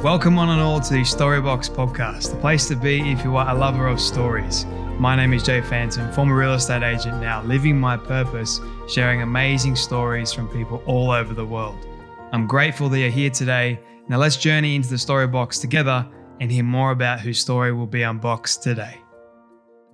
Welcome one and all to the Storybox podcast, the place to be if you are a lover of stories. My name is Jay Phantom, former real estate agent now, living my purpose, sharing amazing stories from people all over the world. I'm grateful that you're here today. Now let's journey into the Storybox together and hear more about whose story will be unboxed today.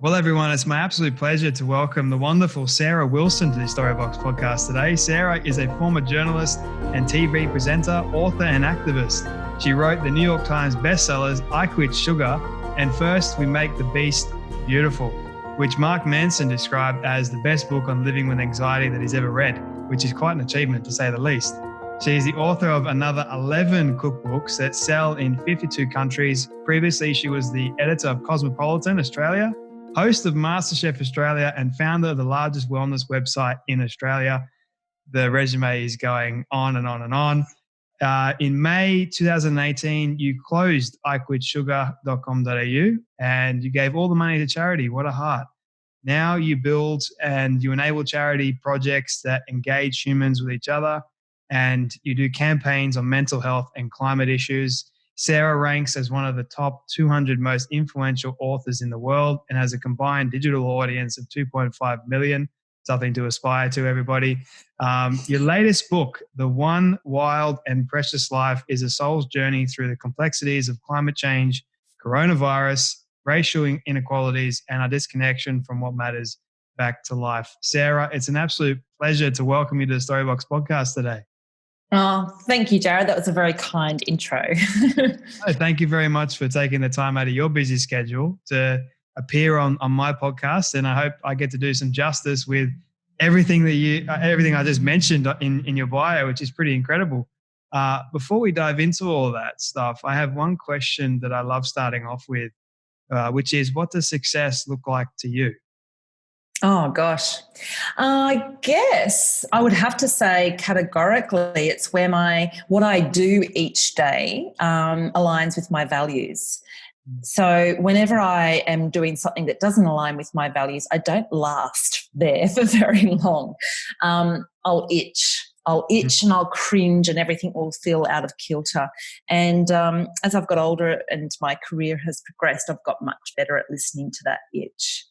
Well, everyone, it's my absolute pleasure to welcome the wonderful Sarah Wilson to the Storybox podcast today. Sarah is a former journalist and TV presenter, author, and activist. She wrote the New York Times bestsellers I Quit Sugar and First We Make the Beast Beautiful, which Mark Manson described as the best book on living with anxiety that he's ever read, which is quite an achievement to say the least. She is the author of another 11 cookbooks that sell in 52 countries. Previously, she was the editor of Cosmopolitan Australia, host of MasterChef Australia, and founder of the largest wellness website in Australia. The resume is going on and on and on. In May 2018, you closed iquitsugar.com.au and you gave all the money to charity. What a heart. Now you build and you enable charity projects that engage humans with each other, and you do campaigns on mental health and climate issues. Sarah ranks as one of the top 200 most influential authors in the world and has a combined digital audience of 2.5 million. Something to aspire to, everybody. Your latest book, The One Wild and Precious Life, is a soul's journey through the complexities of climate change, coronavirus, racial inequalities, and our disconnection from what matters back to life. Sarah, it's an absolute pleasure to welcome you to the Storybox podcast today. Oh, thank you, Jared. That was a very kind intro. Thank you very much for taking the time out of your busy schedule to appear on my podcast, and I hope I get to do some justice with everything I just mentioned in your bio, which is pretty incredible. Before we dive into all that stuff, I have one question that I love starting off with, which is, what does success look like to you? Oh, gosh. I guess I would have to say categorically it's where what I do each day aligns with my values. So whenever I am doing something that doesn't align with my values, I don't last there for very long. I'll itch and I'll cringe and everything will feel out of kilter. And as I've got older and my career has progressed, I've got much better at listening to that itch.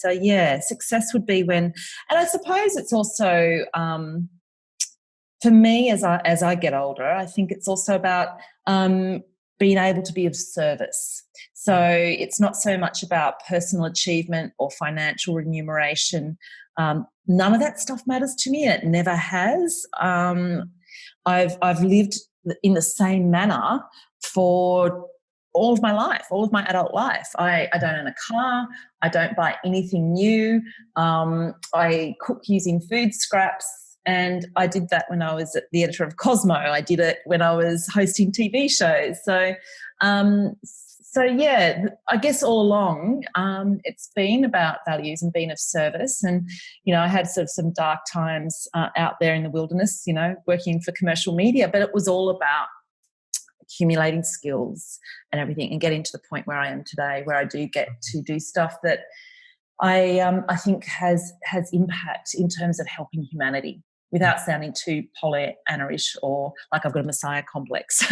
So yeah, success would be when, and I suppose it's also for me as I get older, I think it's also about being able to be of service. So it's not so much about personal achievement or financial remuneration. None of that stuff matters to me. It never has. I've lived in the same manner for all of my life, all of my adult life. I don't own a car. I don't buy anything new. I cook using food scraps. And I did that when I was the editor of Cosmo. I did it when I was hosting TV shows. So yeah, I guess all along it's been about values and being of service. And, I had sort of some dark times out there in the wilderness, working for commercial media, but it was all about accumulating skills and everything and getting to the point where I am today, where I do get to do stuff that I think has impact in terms of helping humanity, without sounding too Pollyanna-ish or like I've got a messiah complex.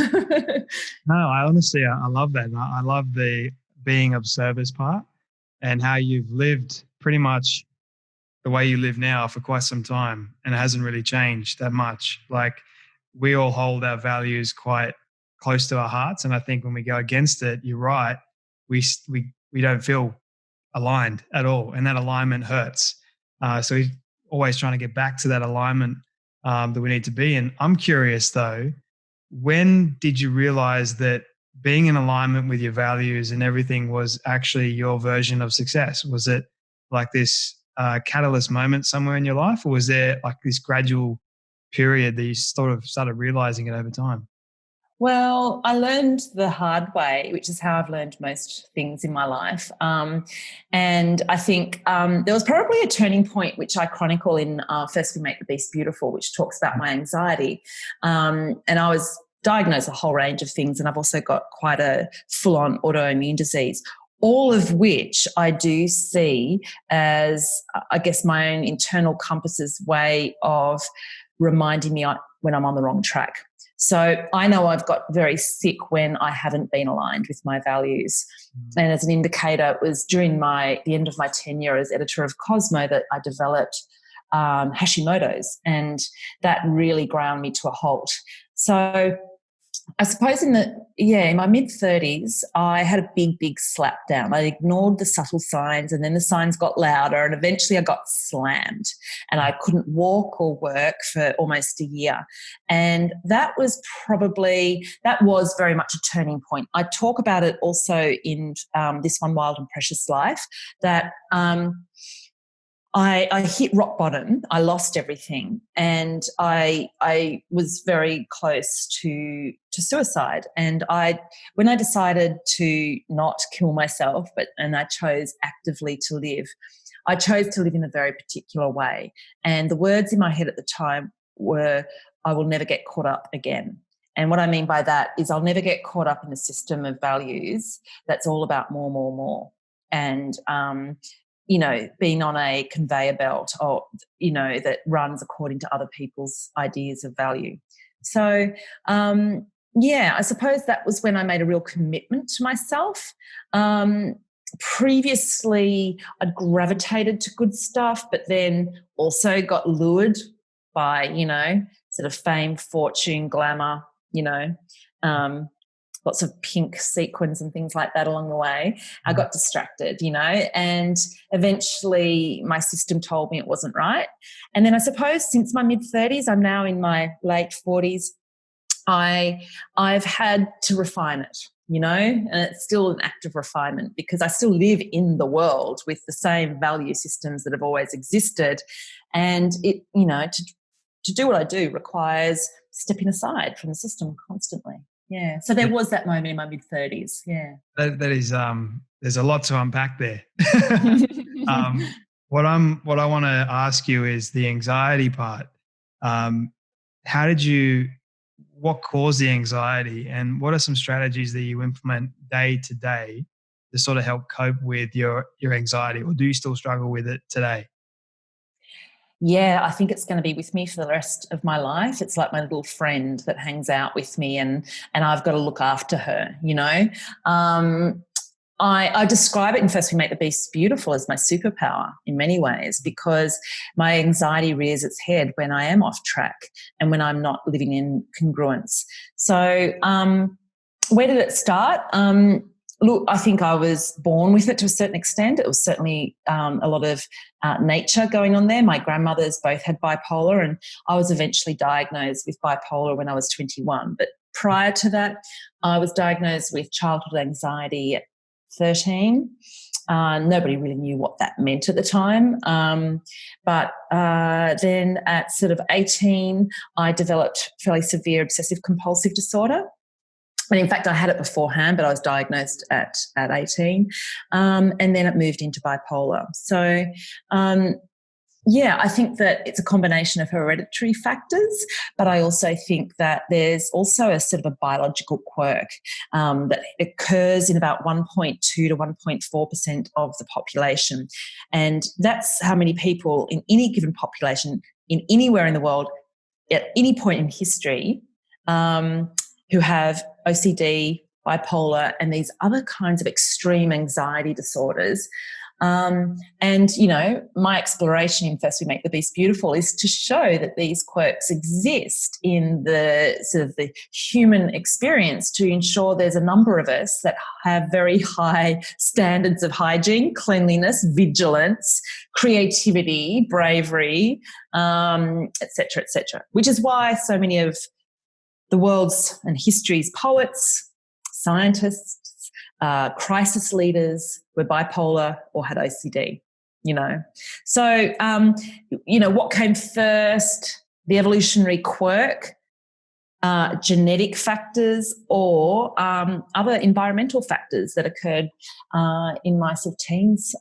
No, I honestly love that. I love the being of service part and how you've lived pretty much the way you live now for quite some time, and it hasn't really changed that much. Like, we all hold our values quite close to our hearts, and I think when we go against it, you're right, we don't feel aligned at all, and that alignment hurts. So we're always trying to get back to that alignment that we need to be in. I'm curious though, when did you realize that being in alignment with your values and everything was actually your version of success? Was it like this catalyst moment somewhere in your life, or was there like this gradual period that you sort of started realizing it over time? Well, I learned the hard way, which is how I've learned most things in my life. And I think there was probably a turning point, which I chronicle in First We Make the Beast Beautiful, which talks about my anxiety. And I was diagnosed a whole range of things, and I've also got quite a full-on autoimmune disease, all of which I do see as, I guess, my own internal compass's way of reminding me when I'm on the wrong track. So I know I've got very sick when I haven't been aligned with my values. And as an indicator, it was during the end of my tenure as editor of Cosmo that I developed Hashimoto's, and that really ground me to a halt. So I suppose in my mid-30s, I had a big slap down. I ignored the subtle signs, and then the signs got louder, and eventually I got slammed, and I couldn't walk or work for almost a year. And that was very much a turning point. I talk about it also in this One Wild and Precious Life, that I hit rock bottom. I lost everything, and I was very close to suicide. And when I decided to not kill myself, and I chose actively to live, I chose to live in a very particular way. And the words in my head at the time were, "I will never get caught up again." And what I mean by that is I'll never get caught up in a system of values that's all about more. And being on a conveyor belt or, that runs according to other people's ideas of value. So, I suppose that was when I made a real commitment to myself. Previously, I'd gravitated to good stuff, but then also got lured by, sort of fame, fortune, glamour, lots of pink sequins and things like that along the way. I got distracted, and eventually my system told me it wasn't right. And then I suppose since my mid-30s, I'm now in my late 40s, I've had to refine it, and it's still an act of refinement because I still live in the world with the same value systems that have always existed. And it, to do what I do requires stepping aside from the system constantly. Yeah. So there was that moment in my mid-30s. Yeah. That is there's a lot to unpack there. What I want to ask you is the anxiety part. What caused the anxiety, and what are some strategies that you implement day to day to sort of help cope with your anxiety, or do you still struggle with it today? Yeah, I think it's going to be with me for the rest of my life. It's like my little friend that hangs out with me, and I've got to look after her, I describe it in First We Make the Beast Beautiful as my superpower in many ways, because my anxiety rears its head when I am off track and when I'm not living in congruence. So where did it start? Look, I think I was born with it to a certain extent. It was certainly a lot of nature going on there. My grandmothers both had bipolar, and I was eventually diagnosed with bipolar when I was 21. But prior to that, I was diagnosed with childhood anxiety at 13. Nobody really knew what that meant at the time. But then at sort of 18, I developed fairly severe obsessive compulsive disorder. And in fact, I had it beforehand, but I was diagnosed at 18. And then it moved into bipolar. So, I think that it's a combination of hereditary factors, but I also think that there's also a sort of a biological quirk that occurs in about 1.2 to 1.4% of the population. And that's how many people in any given population, in anywhere in the world, at any point in history, who have OCD, bipolar, and these other kinds of extreme anxiety disorders. My exploration in First We Make the Beast Beautiful is to show that these quirks exist in the sort of the human experience, to ensure there's a number of us that have very high standards of hygiene, cleanliness, vigilance, creativity, bravery, et cetera, which is why so many of the world's and history's poets, scientists, crisis leaders were bipolar or had OCD, So, what came first, the evolutionary quirk, genetic factors, or other environmental factors that occurred in my sort of teens?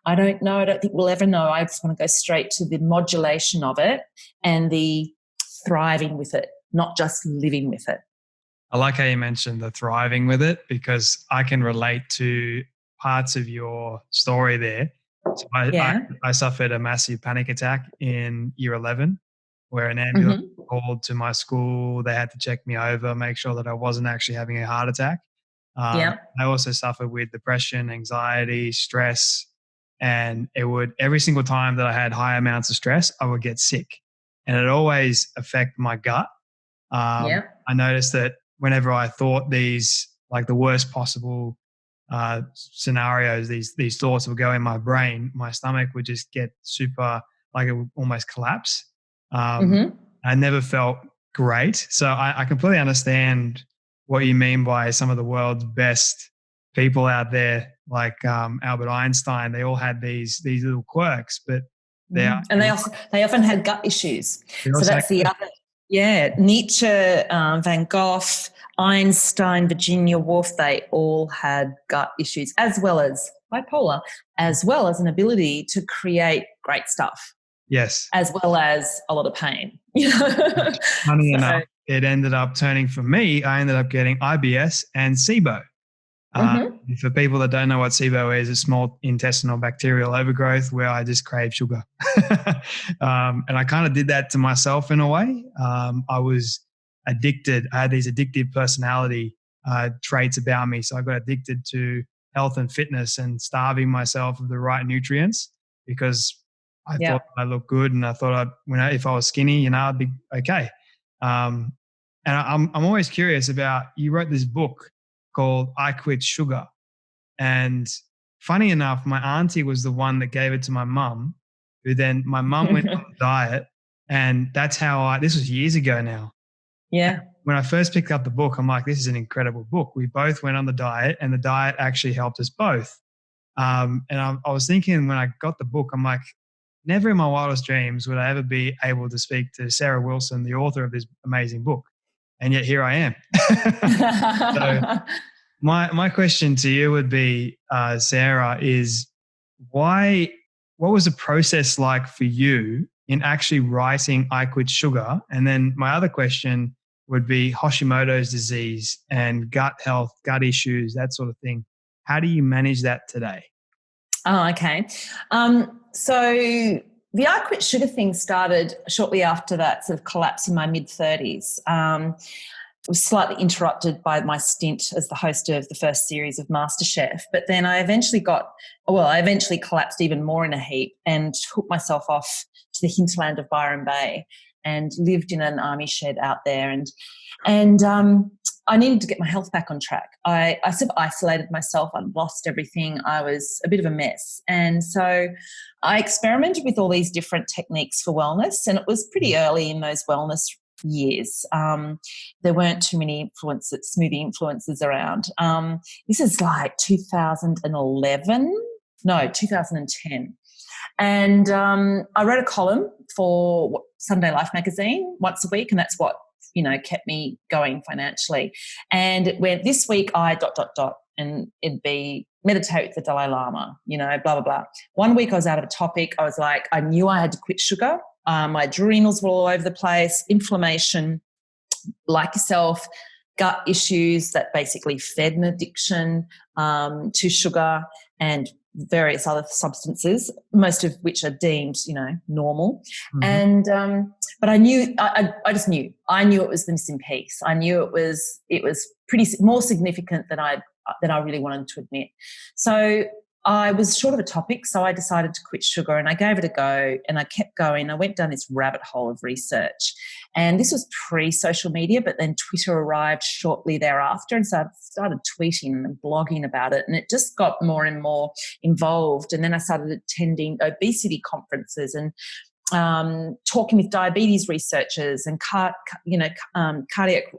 I don't know. I don't think we'll ever know. I just want to go straight to the modulation of it and the thriving with it, not just living with it. I like how you mentioned the thriving with it, because I can relate to parts of your story there. So I suffered a massive panic attack in year 11. where an ambulance was called to my school. They had to check me over, make sure that I wasn't actually having a heart attack. Yeah. I also suffered with depression, anxiety, stress, and it would every single time that I had high amounts of stress, I would get sick, and it always affect my gut. Yeah. I noticed that whenever I thought these like the worst possible scenarios, these thoughts would go in my brain, my stomach would just get super like it would almost collapse. Mm-hmm. I never felt great, so I completely understand what you mean by some of the world's best people out there, like Albert Einstein. They all had these little quirks, but they are, And they often had gut issues. they So also had that's the other. Yeah, Nietzsche, Van Gogh, Einstein, Virginia Woolf, they all had gut issues, as well as bipolar, as well as an ability to create great stuff, yes. as well as a lot of pain. Funny So, enough, it ended up turning for me. I ended up getting IBS and SIBO. Uh, mhm. for people that don't know what SIBO is, a small intestinal bacterial overgrowth where I just crave sugar. And I kind of did that to myself in a way. I was addicted. I had these addictive personality traits about me. So I got addicted to health and fitness and starving myself of the right nutrients because I Yeah. thought I looked good and I thought if I was skinny, I'd be okay. Um, and I'm always curious about, you wrote this book called I Quit Sugar. And funny enough, my auntie was the one that gave it to my mum, who then my mum went on a diet. And that's how this was years ago now. Yeah. When I first picked up the book, I'm like, this is an incredible book. We both went on the diet and the diet actually helped us both. And I was thinking when I got the book, I'm like, never in my wildest dreams would I ever be able to speak to Sarah Wilson, the author of this amazing book. And yet here I am. So my question to you would be, Sarah, is what was the process like for you in actually writing I Quit Sugar? And then my other question would be Hashimoto's disease and gut health, gut issues, that sort of thing. How do you manage that today? Oh, okay. So the I Quit Sugar thing started shortly after that sort of collapse in my mid-30s. It was slightly interrupted by my stint as the host of the first series of MasterChef. But then I eventually collapsed even more in a heap and took myself off to the hinterland of Byron Bay and lived in an army shed out there. And I needed to get my health back on track. I sort of isolated myself. I lost everything. I was a bit of a mess. And so I experimented with all these different techniques for wellness, and it was pretty early in those wellness years. There weren't too many smoothie influencers around. This is like 2010. And I wrote a column for Sunday Life magazine once a week, and that's what kept me going financially. And it went, this week I ... and it'd be meditate with the Dalai Lama, blah, blah, blah. One week I was out of a topic. I was like, I knew I had to quit sugar. My adrenals were all over the place, inflammation, like yourself, gut issues that basically fed an addiction to sugar and various other substances, most of which are deemed, normal. Mm-hmm. And but I knew, I just knew. I knew it was the missing piece. I knew it was pretty more significant than I really wanted to admit. So I was short of a topic, so I decided to quit sugar, and I gave it a go, and I kept going. I went down this rabbit hole of research, and this was pre-social media, but then Twitter arrived shortly thereafter, and so I started tweeting and blogging about it, and it just got more and more involved. And then I started attending obesity conferences and talking with diabetes researchers and cardiac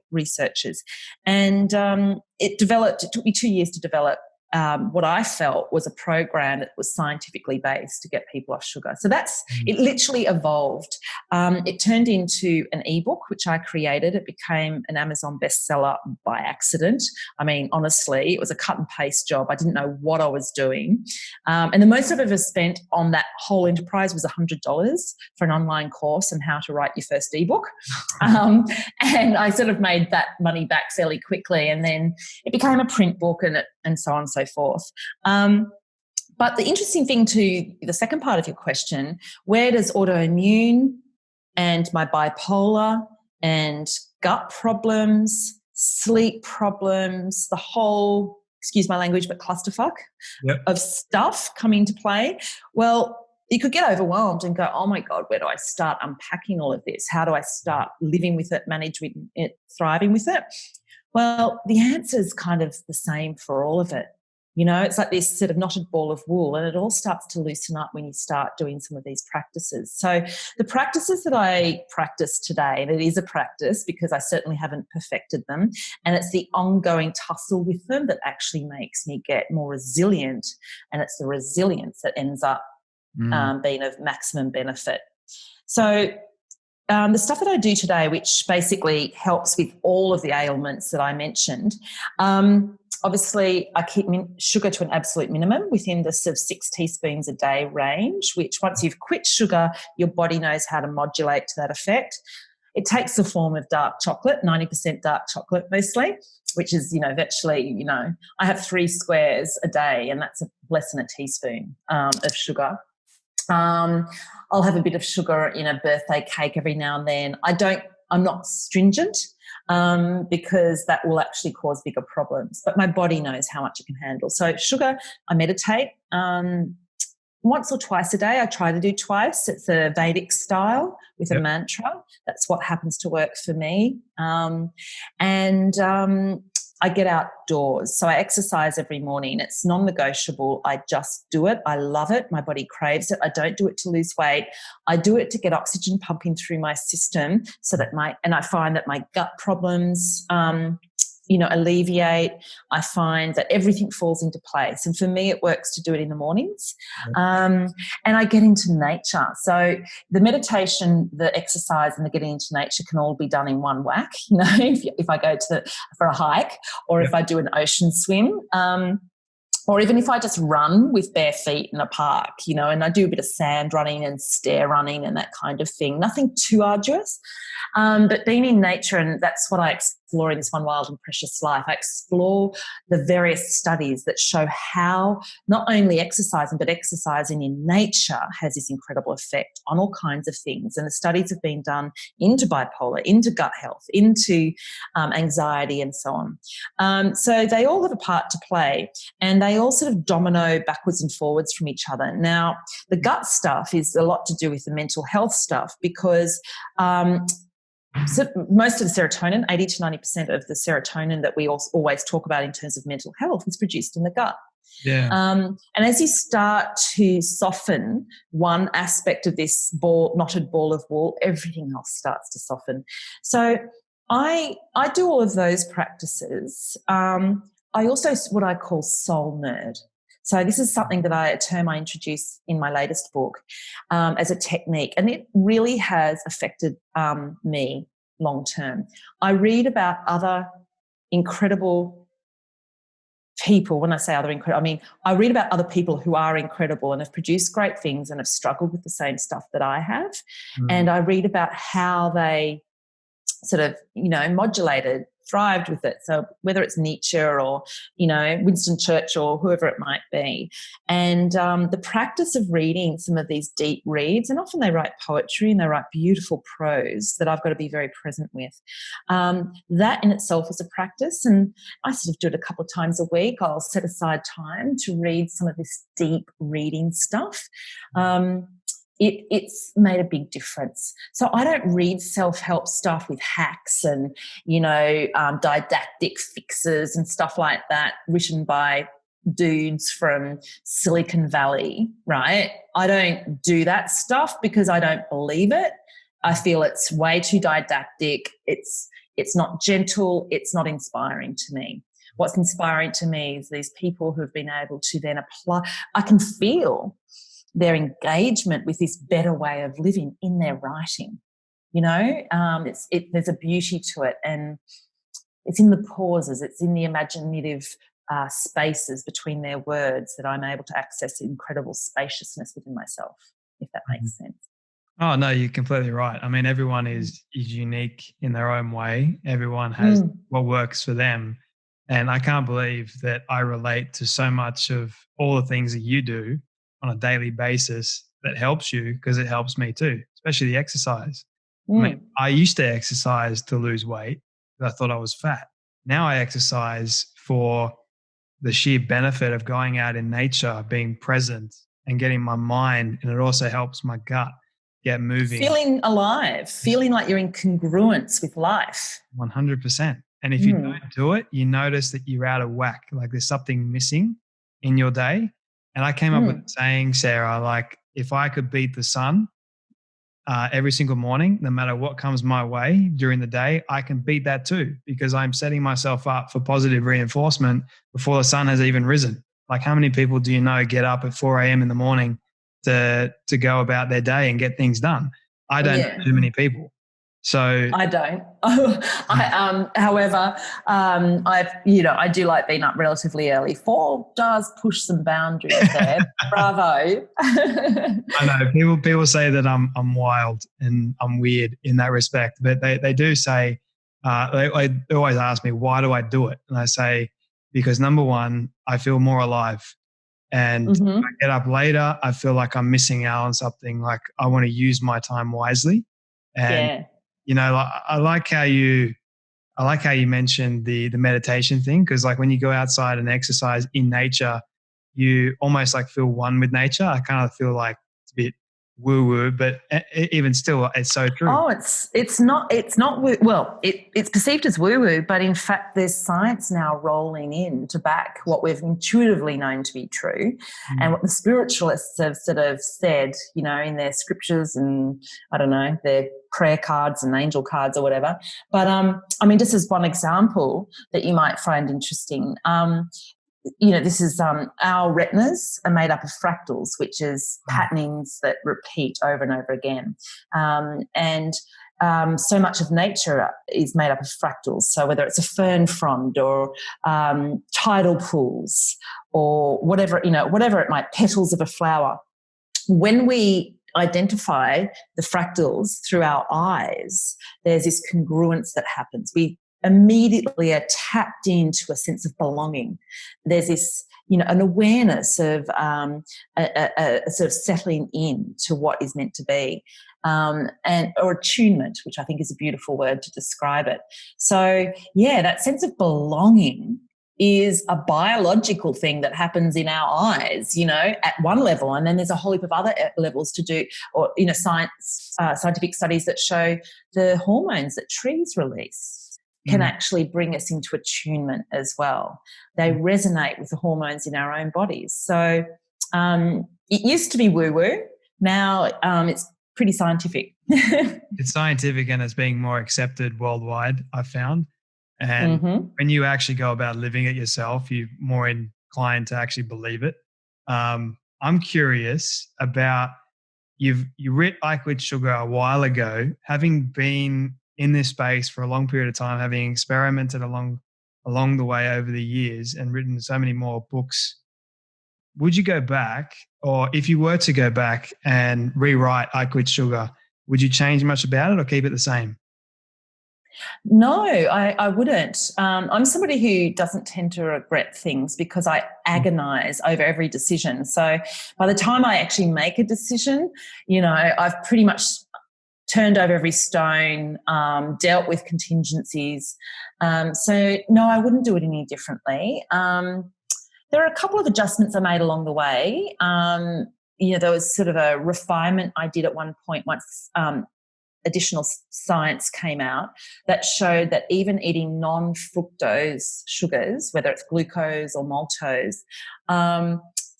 researchers, and it took me 2 years to develop what I felt was a program that was scientifically based to get people off sugar. So it literally evolved. It turned into an ebook, which I created. It became an Amazon bestseller by accident. I mean, honestly, it was a cut and paste job. I didn't know what I was doing. And the most I've ever spent on that whole enterprise was $100 for an online course on how to write your first ebook. And I sort of made that money back fairly quickly. And then it became a print book and so on and so forth. But the interesting thing to the second part of your question, where does autoimmune and my bipolar and gut problems, sleep problems, the whole, excuse my language, but clusterfuck of stuff come into play. Well, you could get overwhelmed and go, oh my God, where do I start unpacking all of this? How do I start living with it, managing it, thriving with it? Well, the answer is kind of the same for all of it. You know, it's like this sort of knotted ball of wool, and it all starts to loosen up when you start doing some of these practices. So the practices that I practice today, and it is a practice because I certainly haven't perfected them, and it's the ongoing tussle with them that actually makes me get more resilient, and it's the resilience that ends up being of maximum benefit. So the stuff that I do today, which basically helps with all of the ailments that I mentioned, obviously I keep sugar to an absolute minimum within the sort of 6 teaspoons a day range, which once you've quit sugar, your body knows how to modulate to that effect. It takes the form of dark chocolate, 90% dark chocolate mostly, which is, virtually, I have 3 squares a day, and that's less than a teaspoon of sugar. I'll have a bit of sugar in a birthday cake every now and then. I'm not stringent because that will actually cause bigger problems, but my body knows how much it can handle. So sugar, I meditate once or twice a day. I try to do twice. It's a Vedic style with a mantra. That's what happens to work for me. I get outdoors. So I exercise every morning. It's non-negotiable. I just do it. I love it. My body craves it. I don't do it to lose weight. I do it to get oxygen pumping through my system so that I find that my gut problems, alleviate. I find that everything falls into place. And for me, it works to do it in the mornings. And I get into nature. So the meditation, the exercise, and the getting into nature can all be done in one whack. If I go for a hike, or if I do an ocean swim, or even if I just run with bare feet in a park, and I do a bit of sand running and stair running and that kind of thing. Nothing too arduous. But being in nature, and that's what I explore in this One Wild and Precious Life. I explore the various studies that show how not only exercising, but exercising in nature has this incredible effect on all kinds of things. And the studies have been done into bipolar, into gut health, into anxiety, and so on. So they all have a part to play, and they all sort of domino backwards and forwards from each other. Now, the gut stuff is a lot to do with the mental health stuff because so most of the serotonin, 80 to 90% of the serotonin that we always talk about in terms of mental health is produced in the gut. Yeah. And as you start to soften one aspect of this knotted ball of wool, everything else starts to soften. So I do all of those practices. I also what I call soul nerd. So this is something that a term I introduced in my latest book as a technique, and it really has affected me long term. I read about other incredible people. When I say other incredible, I mean I read about other people who are incredible and have produced great things and have struggled with the same stuff that I have. And I read about how they sort of, modulated, thrived with it. So whether it's Nietzsche or, Winston Churchill or whoever it might be. And the practice of reading some of these deep reads, and often they write poetry and they write beautiful prose that I've got to be very present with. That in itself is a practice, and I sort of do it a couple of times a week. I'll set aside time to read some of this deep reading stuff. It's made a big difference. So I don't read self-help stuff with hacks and, didactic fixes and stuff like that written by dudes from Silicon Valley, right? I don't do that stuff because I don't believe it. I feel it's way too didactic. It's not gentle. It's not inspiring to me. What's inspiring to me is these people who have been able to then apply. I can feel their engagement with this better way of living in their writing. There's a beauty to it, and it's in the pauses, it's in the imaginative spaces between their words that I'm able to access incredible spaciousness within myself, if that makes sense. Oh, no, you're completely right. I mean, everyone is unique in their own way. Everyone has what works for them. And I can't believe that I relate to so much of all the things that you do on a daily basis that helps you, because it helps me too, especially the exercise. I mean, Mm. I used to exercise to lose weight because I thought I was fat. Now I exercise for the sheer benefit of going out in nature, being present and getting my mind, and it also helps my gut get moving. Feeling alive, feeling like you're in congruence with life. 100%. And if you Mm. don't do it, you notice that you're out of whack, like there's something missing in your day. And I came up with Mm. a saying, Sarah, like if I could beat the sun every single morning, no matter what comes my way during the day, I can beat that too, because I'm setting myself up for positive reinforcement before the sun has even risen. Like how many people do you know get up at 4 a.m. in the morning to go about their day and get things done? I don't know Yeah. too many people. So I don't. However, I do like being up relatively early. 4 does push some boundaries there. Bravo. I know people say that I'm wild and I'm weird in that respect, but they do say they always ask me, why do I do it? And I say, because number one, I feel more alive, and if I Hmm. get up later, I feel like I'm missing out on something. Like I want to use my time wisely, and Yeah. like, I like how you mentioned the meditation thing, because like when you go outside and exercise in nature, you almost like feel one with nature. I kind of feel like it's a bit woo woo, but even still, it's so true. Oh, it's not well, it's perceived as woo woo, but in fact there's science now rolling in to back what we've intuitively known to be true, and Mm. what the spiritualists have sort of said, in their scriptures and I don't know, their prayer cards and angel cards or whatever. But I mean, just as one example that you might find interesting, this is our retinas are made up of fractals, which is patternings that repeat over and over again. And so much of nature is made up of fractals. So whether it's a fern frond or tidal pools or whatever it might, petals of a flower, when we identify the fractals through our eyes, there's this congruence that happens. We immediately are tapped into a sense of belonging. There's this, an awareness of a sort of settling in to what is meant to be, or attunement, which I think is a beautiful word to describe it. So, yeah, that sense of belonging is a biological thing that happens in our eyes, at one level. And then there's a whole heap of other levels to do, or, scientific studies that show the hormones that trees release can Mm. actually bring us into attunement as well. They resonate with the hormones in our own bodies. So it used to be woo-woo. Now it's pretty scientific. It's scientific and it's being more accepted worldwide, I've found. And Mm-hmm. when you actually go about living it yourself, you're more inclined to actually believe it. I'm curious about you writ I Quit Sugar a while ago, having been in this space for a long period of time, having experimented along the way over the years and written so many more books. Would you go back, or if you were to go back and rewrite I Quit Sugar, would you change much about it or keep it the same? No, I wouldn't. I'm somebody who doesn't tend to regret things because I agonize over every decision. So by the time I actually make a decision, I've pretty much turned over every stone, dealt with contingencies. So no, I wouldn't do it any differently. There are a couple of adjustments I made along the way. There was sort of a refinement I did at one point once additional science came out that showed that even eating non-fructose sugars, whether it's glucose or maltose,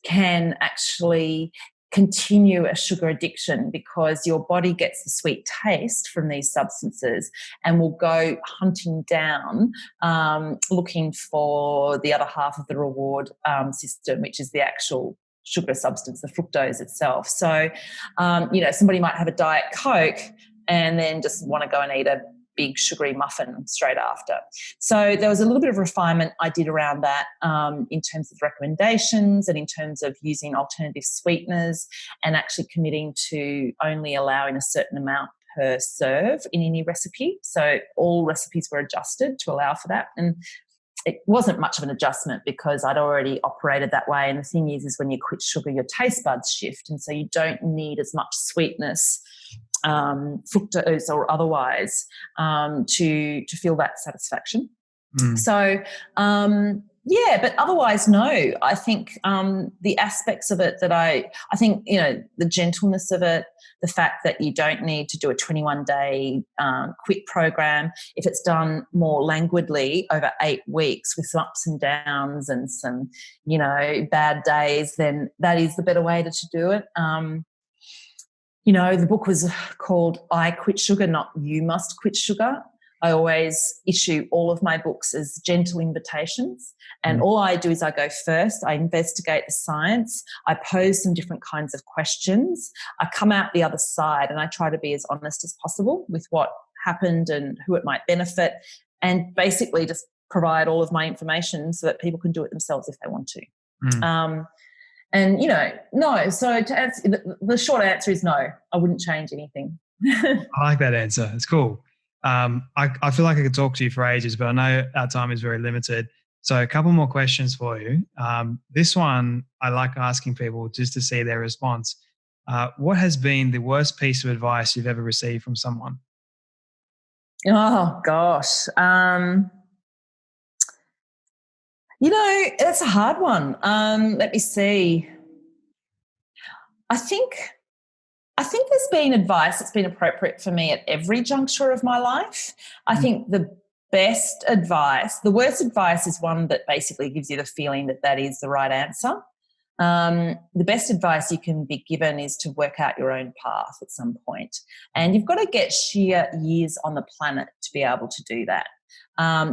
can actually continue a sugar addiction, because your body gets the sweet taste from these substances and will go hunting down, looking for the other half of the reward system, which is the actual sugar substance, the fructose itself. So, somebody might have a Diet Coke and then just want to go and eat a big sugary muffin straight after. So there was a little bit of refinement I did around that, in terms of recommendations and in terms of using alternative sweeteners, and actually committing to only allowing a certain amount per serve in any recipe. So all recipes were adjusted to allow for that. And it wasn't much of an adjustment because I'd already operated that way. And the thing is when you quit sugar, your taste buds shift. And so you don't need as much sweetness fructose or otherwise, to feel that satisfaction. So, but otherwise, no. I think the aspects of it that I think, the gentleness of it, the fact that you don't need to do a 21-day quit program. If it's done more languidly over 8 weeks with some ups and downs and some, bad days, then that is the better way to do it. The book was called I Quit Sugar, not You Must Quit Sugar. I always issue all of my books as gentle invitations, and all I do is I go first, I investigate the science, I pose some different kinds of questions, I come out the other side, and I try to be as honest as possible with what happened and who it might benefit, and basically just provide all of my information so that people can do it themselves if they want to. No. So to answer, the short answer is no. I wouldn't change anything. I like that answer. It's cool. I feel like I could talk to you for ages, but I know our time is very limited. So a couple more questions for you. This one I like asking people just to see their response. What has been the worst piece of advice you've ever received from someone? Oh, gosh. It's a hard one. Let me see. I think there's been advice that's been appropriate for me at every juncture of my life. I think the worst advice is one that basically gives you the feeling that is the right answer. The best advice you can be given is to work out your own path at some point. And you've got to get sheer years on the planet to be able to do that.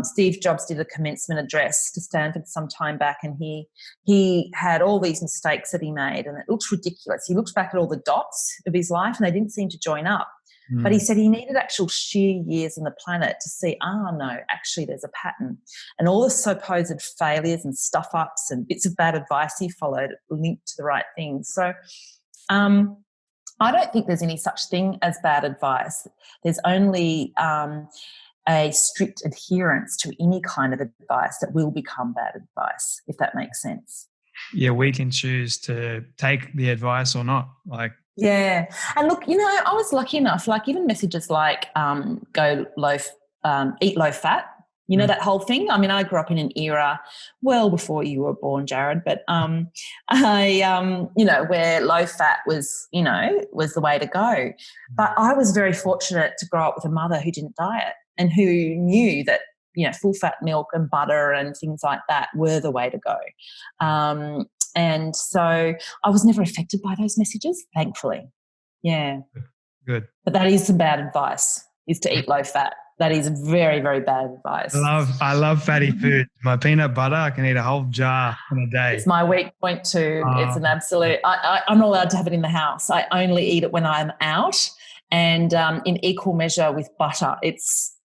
Steve Jobs did a commencement address to Stanford some time back, and he had all these mistakes that he made, and it looks ridiculous. He looked back at all the dots of his life and they didn't seem to join up. But he said he needed actual sheer years on the planet to see, no, actually there's a pattern. And all the supposed failures and stuff-ups and bits of bad advice he followed linked to the right things. So I don't think there's any such thing as bad advice. There's only a strict adherence to any kind of advice that will become bad advice, if that makes sense. Yeah, we can choose to take the advice or not. Yeah. And look, I was lucky enough, even messages like go low, eat low fat, that whole thing. I mean, I grew up in an era well before you were born, Jared, but where low fat was, was the way to go. But I was very fortunate to grow up with a mother who didn't diet and who knew that, full fat milk and butter and things like that were the way to go. And so I was never affected by those messages, thankfully. Yeah. Good. But that is some bad advice, is to eat low fat. That is very, very bad advice. I love fatty food. My peanut butter, I can eat a whole jar in a day. It's my weak point too. It's an absolute, I'm not allowed to have it in the house. I only eat it when I'm out, and in equal measure with butter.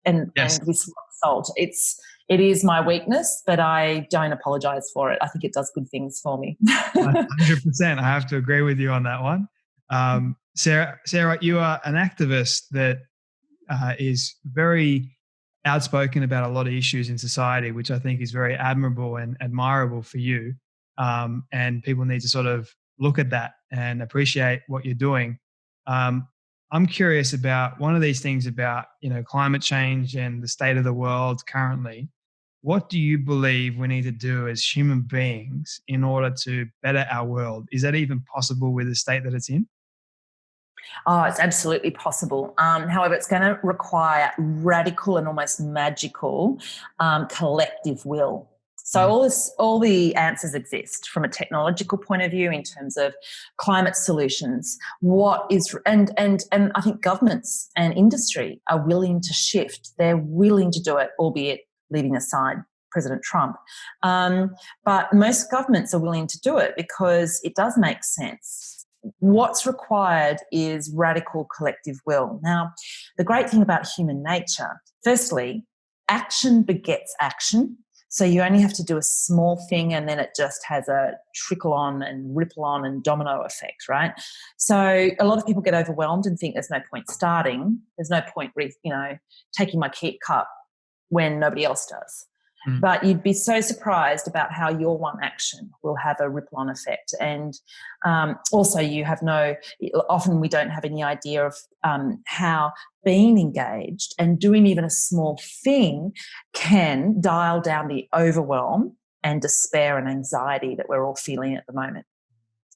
And with salt. It is my weakness, but I don't apologise for it. I think it does good things for me. 100%. I have to agree with you on that one. Sarah, you are an activist that is very outspoken about a lot of issues in society, which I think is very admirable and admirable for you. And people need to sort of look at that and appreciate what you're doing. I'm curious about one of these things about, climate change and the state of the world currently. What do you believe we need to do as human beings in order to better our world? Is that even possible with the state that it's in? Oh, it's absolutely possible. However, it's going to require radical and almost magical collective will. So all the answers exist from a technological point of view in terms of climate solutions. And I think governments and industry are willing to shift. They're willing to do it, albeit leaving aside President Trump. But most governments are willing to do it because it does make sense. What's required is radical collective will. Now, the great thing about human nature, firstly, action begets action. So you only have to do a small thing and then it just has a trickle on and ripple on and domino effect, right? So a lot of people get overwhelmed and think there's no point starting. There's no point, taking my keep cup when nobody else does. But you'd be so surprised about how your one action will have a ripple-on effect. And also often we don't have any idea of how being engaged and doing even a small thing can dial down the overwhelm and despair and anxiety that we're all feeling at the moment.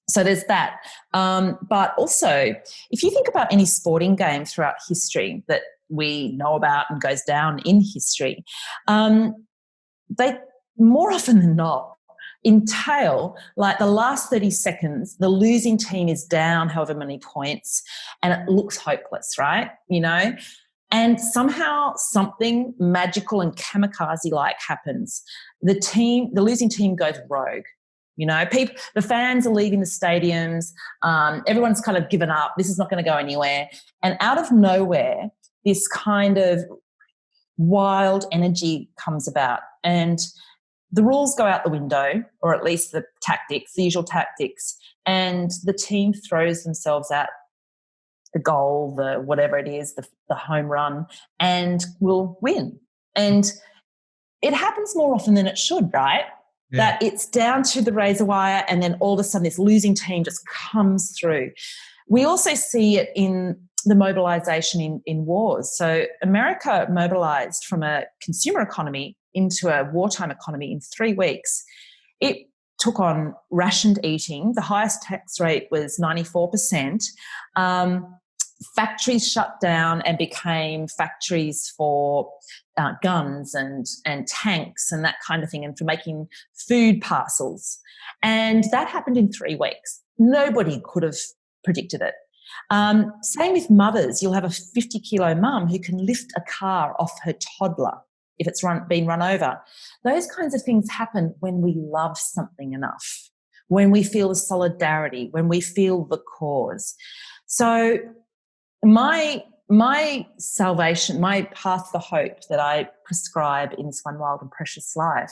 So there's that. But also, if you think about any sporting game throughout history that we know about and goes down in history, they more often than not entail, like, the last 30 seconds, the losing team is down however many points and it looks hopeless, right? And somehow something magical and kamikaze-like happens. The losing team goes rogue. The fans are leaving the stadiums. Everyone's kind of given up. This is not going to go anywhere. And out of nowhere, this kind of wild energy comes about, and the rules go out the window, or at least the usual tactics, and the team throws themselves at the goal, the whatever it is, the home run, and will win. And it happens more often than it should, right? Yeah. That it's down to the razor wire, and then all of a sudden this losing team just comes through. We also see it in the mobilisation in wars. So America mobilised from a consumer economy into a wartime economy in 3 weeks. It took on rationed eating. The highest tax rate was 94%. Factories shut down and became factories for guns and tanks and that kind of thing, and for making food parcels. And that happened in 3 weeks. Nobody could have predicted it. Same with mothers. You'll have a 50-kilo mum who can lift a car off her toddler if it's been run over. Those kinds of things happen when we love something enough, when we feel the solidarity, when we feel the cause. So my salvation, my path for hope that I prescribe in this one wild and precious life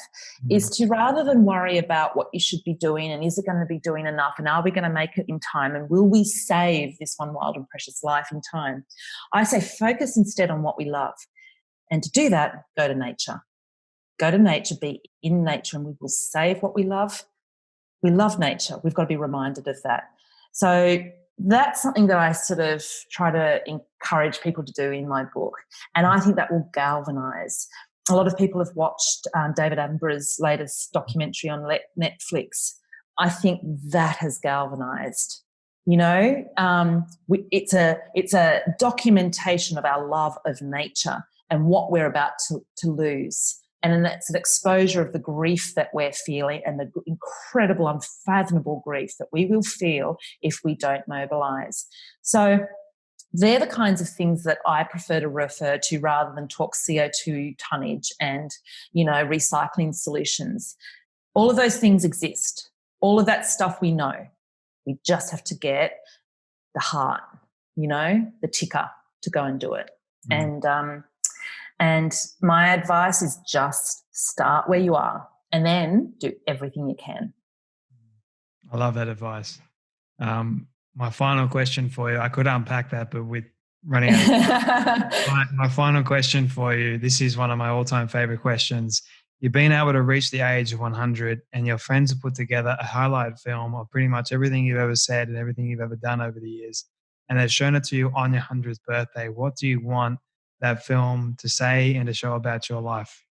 is to, rather than worry about what you should be doing and is it going to be doing enough and are we going to make it in time and will we save this one wild and precious life in time, I say focus instead on what we love. And to do that, go to nature. Go to nature, be in nature, and we will save what we love. We love nature. We've got to be reminded of that. So that's something that I sort of try to encourage people to do in my book. And I think that will galvanise. A lot of people have watched David Attenborough's latest documentary on Netflix. I think that has galvanised. It's a documentation of our love of nature and what we're about to lose. And it's an exposure of the grief that we're feeling and the incredible, unfathomable grief that we will feel if we don't mobilise. So they're the kinds of things that I prefer to refer to rather than talk CO2 tonnage and, recycling solutions. All of those things exist. All of that stuff we know. We just have to get the heart, the ticker to go and do it. And my advice is just start where you are and then do everything you can. I love that advice. My final question for you, I could unpack that, but with running out of time, my final question for you, this is one of my all-time favorite questions. You've been able to reach the age of 100 and your friends have put together a highlight film of pretty much everything you've ever said and everything you've ever done over the years, and they've shown it to you on your 100th birthday. What do you want that film to say and to show about your life?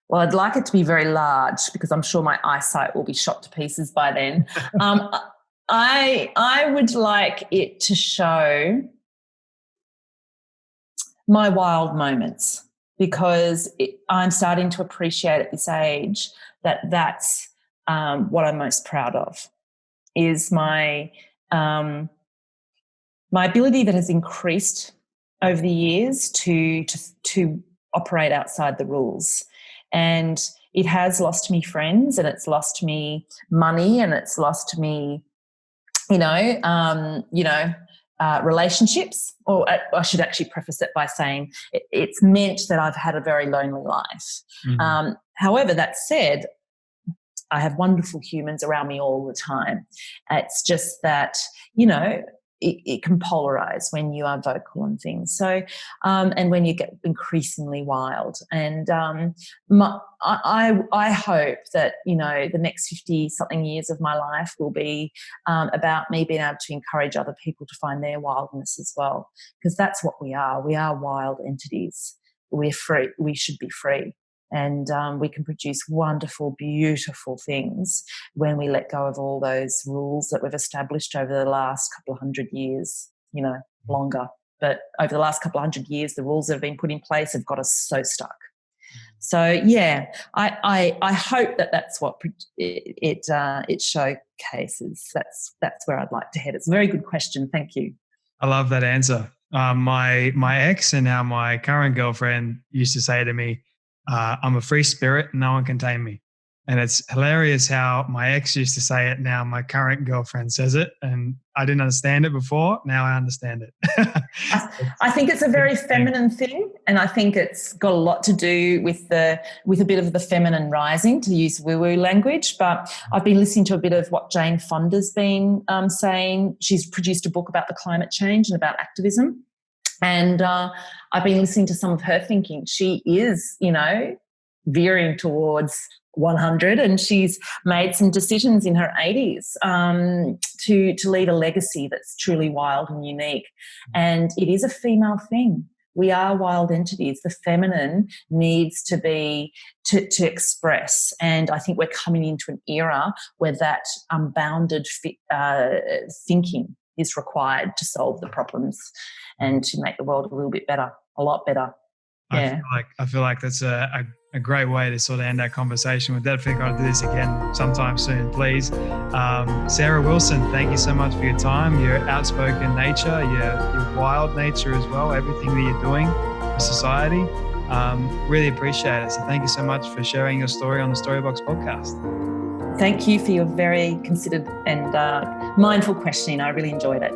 Well, I'd like it to be very large because I'm sure my eyesight will be shot to pieces by then. I would like it to show my wild moments because I'm starting to appreciate at this age that that's what I'm most proud of is my ability that has increased over the years to operate outside the rules. And it has lost me friends and it's lost me money and it's lost me, relationships. Or I should actually preface it by saying it's meant that I've had a very lonely life. Mm-hmm. However, that said, I have wonderful humans around me all the time. It's just that, it can polarize when you are vocal on things. So, and when you get increasingly wild. And I hope that, the next 50 something years of my life will be about me being able to encourage other people to find their wildness as well, because that's what we are. We are wild entities. We're free. We should be free. And we can produce wonderful, beautiful things when we let go of all those rules that we've established over the last couple of hundred years, longer. But over the last couple of hundred years, the rules that have been put in place have got us so stuck. So, yeah, I hope that that's what it showcases. That's where I'd like to head. It's a very good question. Thank you. I love that answer. My ex and now my current girlfriend used to say to me, I'm a free spirit and no one can tame me. And it's hilarious how my ex used to say it. Now my current girlfriend says it, and I didn't understand it before. Now I understand it. I think it's a very feminine thing, and I think it's got a lot to do with a bit of the feminine rising, to use woo-woo language. But I've been listening to a bit of what Jane Fonda's been saying. She's produced a book about the climate change and about activism. And I've been listening to some of her thinking. She is, veering towards 100, and she's made some decisions in her 80s to leave a legacy that's truly wild and unique. And it is a female thing. We are wild entities. The feminine needs to be to express, and I think we're coming into an era where that unbounded thinking is required to solve the problems and to make the world a little bit better, a lot better. Yeah. I feel like that's a great way to sort of end our conversation. We're definitely going to do this again sometime soon, please. Sarah Wilson, thank you so much for your time, your outspoken nature, your wild nature as well, everything that you're doing for society. Really appreciate it. So thank you so much for sharing your story on the Storybox podcast. Thank you for your very considered and mindful questioning. I really enjoyed it.